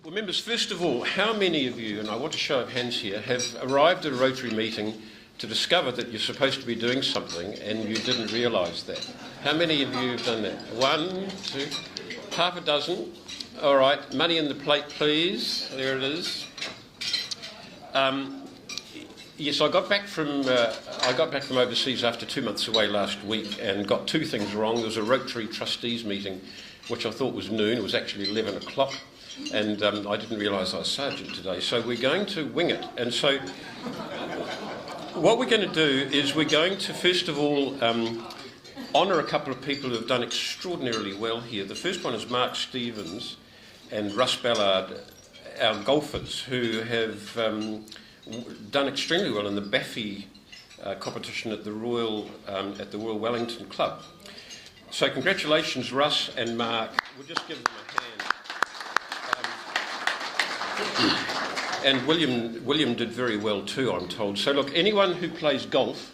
Well, members, first of all, how many of you, and I want a show of hands here, have arrived at a Rotary meeting to discover that you're supposed to be doing something and you didn't realise that? How many of you have done that? 1, 2, half a dozen. All right, money in the plate, please. There it is. Yes, I got back from overseas after 2 months away last week and got two things wrong. There was a Rotary trustees meeting, which I thought was noon. It was actually 11 o'clock. And I didn't realise I was sergeant today, so we're going to wing it. And so what we're going to do is we're going to, first of all, honour a couple of people who have done extraordinarily well here. The first one is Mark Stevens and Russ Ballard, our golfers, who have done extremely well in the Baffy competition at the Royal Wellington Club. So congratulations, Russ and Mark. We'll just give them a hand. And William did very well too, I'm told. So look, anyone who plays golf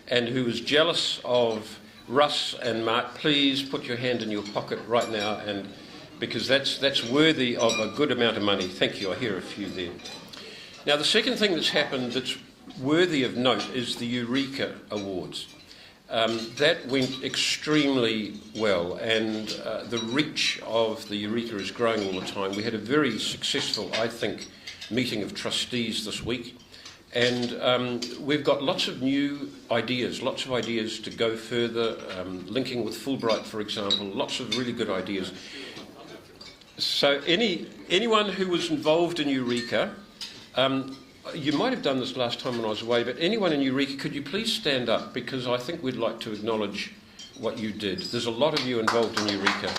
and who is jealous of Russ and Mark, please put your hand in your pocket right now, and because that's worthy of a good amount of money. Thank you. I hear a few there. Now, the second thing that's happened that's worthy of note is the Eureka Awards. That went extremely well, and the reach of the Eureka is growing all the time. We had a very successful, I think, meeting of trustees this week, and we've got lots of new ideas, lots of ideas to go further, linking with Fulbright, for example, lots of really good ideas. So anyone who was involved in Eureka, you might have done this last time when I was away, but anyone in Eureka, could you please stand up, because I think we'd like to acknowledge what you did. There's a lot of you involved in Eureka.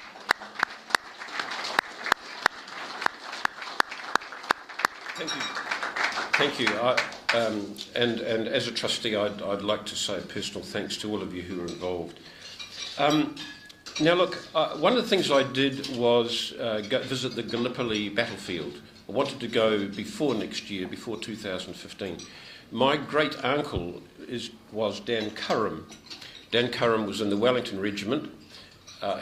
Thank you. Thank you. And as a trustee, I'd like to say a personal thanks to all of you who were involved. Now look, one of the things I did was go visit the Gallipoli battlefield. I wanted to go before next year, before 2015. My great uncle was Dan Curran. Dan Curran was in the Wellington Regiment.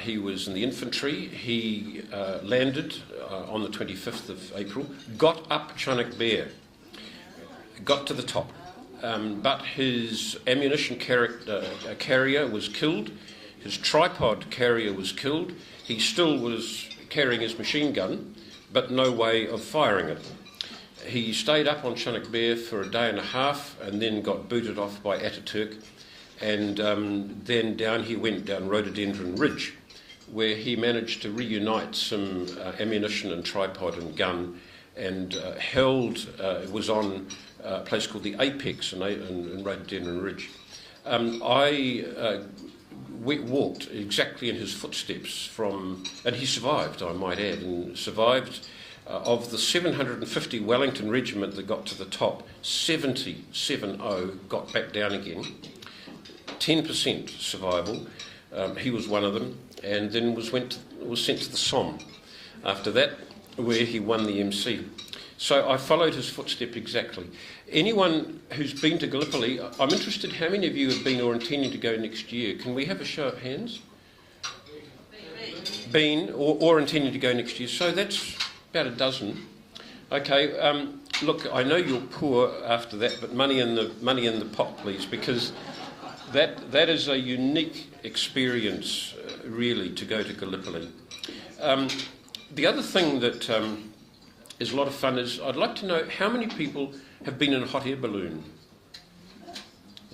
He was in the infantry. He landed on the 25th of April, got up Chunuk Bair, got to the top, but his ammunition carrier was killed. His tripod carrier was killed. He still was carrying his machine gun, but no way of firing it. He stayed up on Chunuk Bair for a day and a half and then got booted off by Ataturk, and then down he went, down Rhododendron Ridge, where he managed to reunite some ammunition and tripod and gun, and it was on a place called the Apex in Rhododendron Ridge. We walked exactly in his footsteps and he survived, I might add, and survived. Of the 750 Wellington Regiment that got to the top, 70 got back down again, 10% survival. He was one of them, and then was sent to the Somme after that, where he won the MC. So I followed his footstep exactly. Anyone who's been to Gallipoli, I'm interested how many of you have been or intending to go next year. Can we have a show of hands? Been or intending to go next year. So that's about a dozen. Okay, look, I know you're poor after that, but money in the pot, please, because that is a unique experience, really, to go to Gallipoli. The other thing that is a lot of fun is I'd like to know how many people have been in a hot air balloon.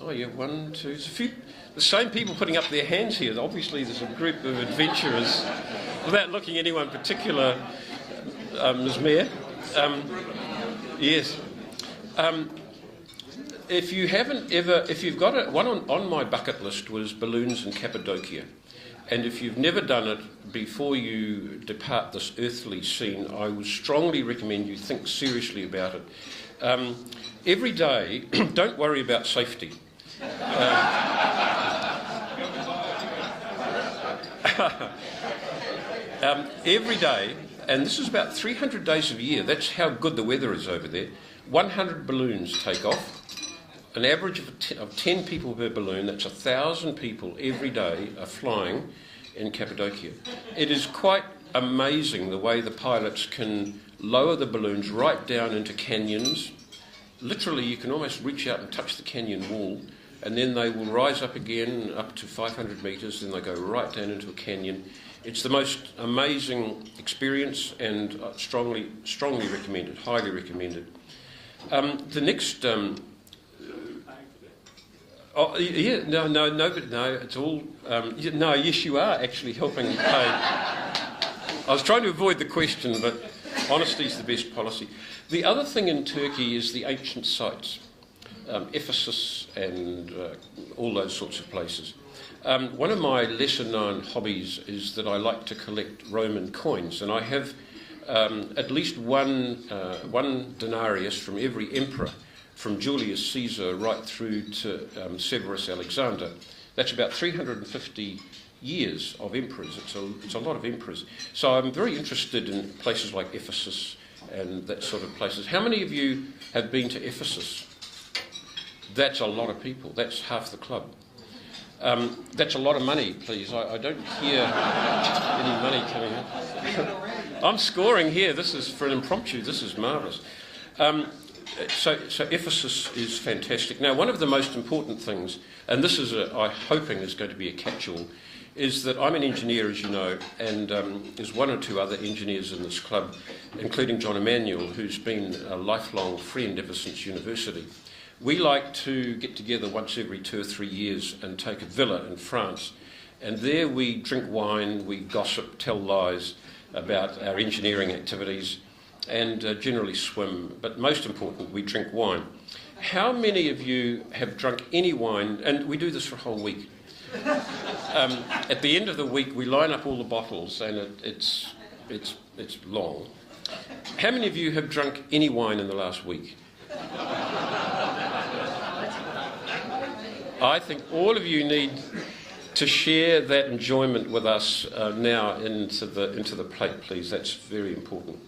Oh yeah, 1, 2, there's a few. The same people putting up their hands here. Obviously there's a group of adventurers, without looking at anyone particular, Ms. Mayor. Yes. If you've got one on my bucket list was balloons in Cappadocia. And if you've never done it before you depart this earthly scene, I would strongly recommend you think seriously about it. Every day, don't worry about safety. Every day, and this is about 300 days of a year, that's how good the weather is over there, 100 balloons take off. An average of 10 people per balloon, that's 1,000 people every day are flying in Cappadocia. It is quite amazing the way the pilots can lower the balloons right down into canyons. Literally, you can almost reach out and touch the canyon wall, and then they will rise up again up to 500 metres, then they go right down into a canyon. It's the most amazing experience, and strongly recommended, highly recommended. The next... oh, yeah, no, it's all... no, yes, you are actually helping pay. I was trying to avoid the question, but honesty is the best policy. The other thing in Turkey is the ancient sites, Ephesus and all those sorts of places. One of my lesser-known hobbies is that I like to collect Roman coins, and I have at least one denarius from every emperor, from Julius Caesar right through to Severus Alexander. That's about 350 years of emperors. It's a lot of emperors. So I'm very interested in places like Ephesus and that sort of places. How many of you have been to Ephesus? That's a lot of people. That's half the club. That's a lot of money, please. I don't hear any money coming in. I'm scoring here. This is for an impromptu. This is marvellous. So Ephesus is fantastic. Now, one of the most important things, and this is, I'm hoping, is going to be a catch-all, is that I'm an engineer, as you know, and there's one or two other engineers in this club, including John Emanuel, who's been a lifelong friend ever since university. We like to get together once every 2 or 3 years and take a villa in France, and there we drink wine, we gossip, tell lies about our engineering activities, and generally swim, but most important, we drink wine. How many of you have drunk any wine, and we do this for a whole week. At the end of the week, we line up all the bottles, and it's long. How many of you have drunk any wine in the last week? I think all of you need to share that enjoyment with us now into the plate, please. That's very important.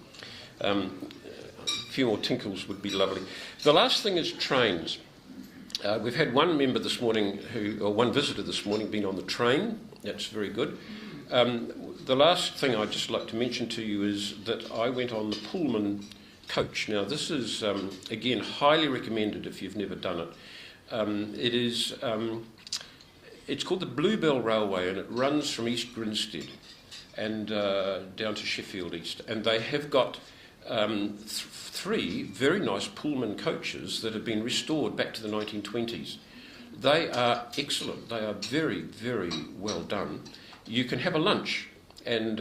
A few more tinkles would be lovely. The last thing is trains. We've had one member this morning, or one visitor this morning, been on the train. That's very good. The last thing I'd just like to mention to you is that I went on the Pullman coach. Now, this is, again, highly recommended if you've never done it. It's called the Bluebell Railway, and it runs from East Grinstead and down to Sheffield East. And they have got 3 very nice Pullman coaches that have been restored back to the 1920s. They are excellent. They are very, very well done. You can have a lunch, and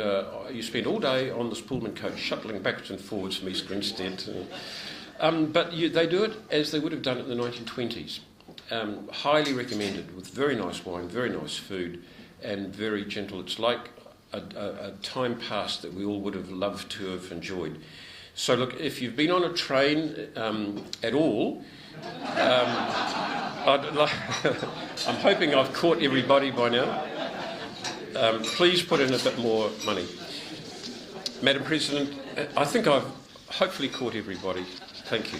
you spend all day on this Pullman coach shuttling backwards and forwards from East Grinstead. But they do it as they would have done it in the 1920s. Highly recommended, with very nice wine, very nice food, and very gentle. It's like a time past that we all would have loved to have enjoyed. So look, if you've been on a train at all, I'm hoping I've caught everybody by now. Please put in a bit more money. Madam President, I think I've hopefully caught everybody. Thank you.